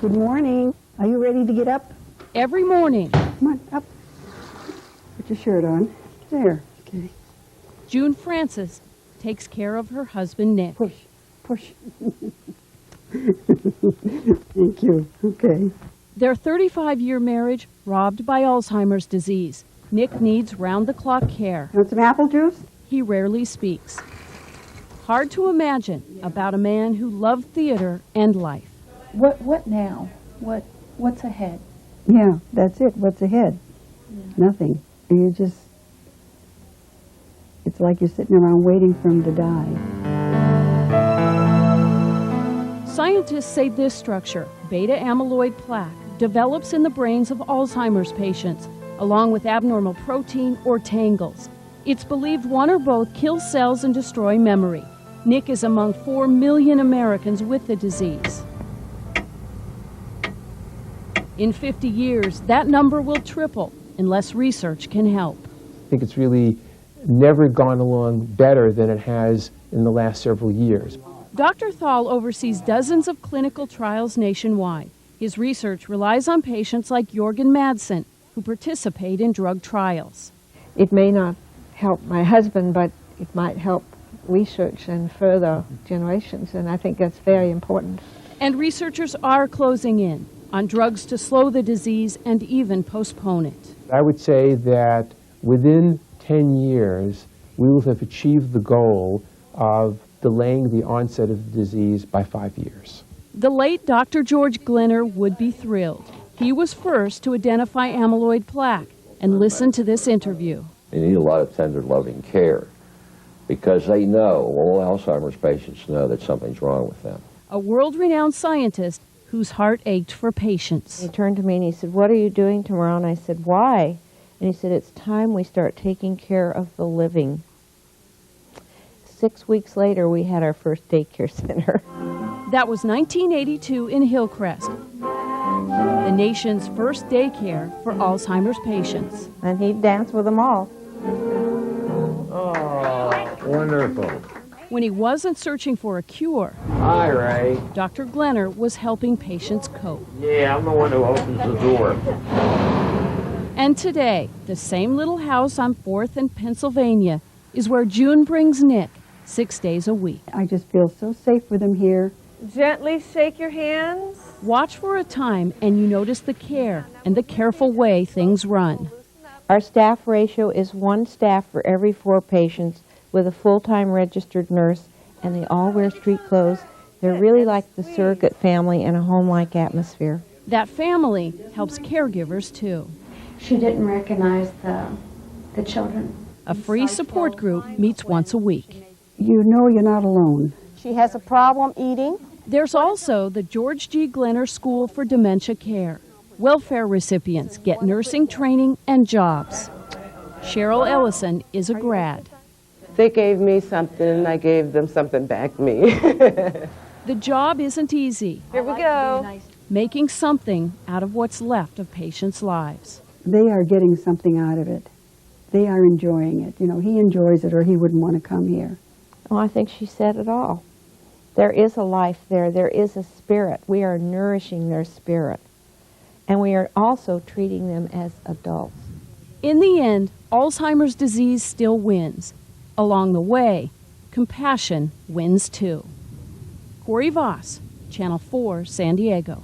Good morning. Are you ready to get up? Every morning, Come on, up. Put your shirt on. There. Okay. June Francis takes care of her husband, Nick. Push. Push. Thank you. Okay. Their 35-year marriage robbed by Alzheimer's disease. Nick needs round-the-clock care. Want some apple juice? He rarely speaks. Hard to imagine about a man who loved theater and life. What now? What's ahead? Yeah, that's it. What's ahead? Yeah. Nothing. You just, it's like you're sitting around waiting for him to die. Scientists say this structure, beta amyloid plaque, develops in the brains of Alzheimer's patients, along with abnormal protein or tangles. It's believed one or both kill cells and destroy memory. Nick is among 4 million Americans with the disease. In 50 years, that number will triple unless research can help. I think it's really never gone along better than it has in the last several years. Dr. Thal oversees dozens of clinical trials nationwide. His research relies on patients like Jorgen Madsen, who participate in drug trials. It may not help my husband, but it might help research and further generations, and I think that's very important. And researchers are closing in on drugs to slow the disease and even postpone it. I would say that within 10 years, we will have achieved the goal of delaying the onset of the disease by 5 years. The late Dr. George Glenner would be thrilled. He was first to identify amyloid plaque, and listen to this interview. They need a lot of tender, loving care because they know, all Alzheimer's patients know that something's wrong with them. A world-renowned scientist whose heart ached for patients. He turned to me and he said, "What are you doing tomorrow?" And I said, "Why?" And he said, "It's time we start taking care of the living." 6 weeks later, we had our first daycare center. That was 1982 in Hillcrest, the nation's first daycare for Alzheimer's patients. And he'd dance with them all. Oh, wonderful. When he wasn't searching for a cure, Hi, Ray. Dr. Glenner was helping patients cope. Yeah, I'm the one who opens the door. And today, the same little house on 4th and Pennsylvania is where June brings Nick 6 days a week. I just feel so safe with him here. Gently shake your hands. Watch for a time and you notice the care and the careful way things run. Our staff ratio is 1 staff for every 4 patients with a full-time registered nurse, and they all wear street clothes. They're really like the surrogate family in a home-like atmosphere. That family helps caregivers too. She didn't recognize the children. A free support group meets once a week. You know you're not alone. She has a problem eating. There's also the George G. Glenner School for Dementia Care. Welfare recipients get nursing training and jobs. Cheryl Ellison is a grad. They gave me something and I gave them something back to me. The job isn't easy. Here we go. Making something out of what's left of patients' lives. They are getting something out of it. They are enjoying it. You know, he enjoys it or he wouldn't want to come here. Well, I think she said it all. There is a life there. There is a spirit. We are nourishing their spirit. And we are also treating them as adults. In the end, Alzheimer's disease still wins. Along the way, compassion wins too. Corey Voss, Channel 4, San Diego.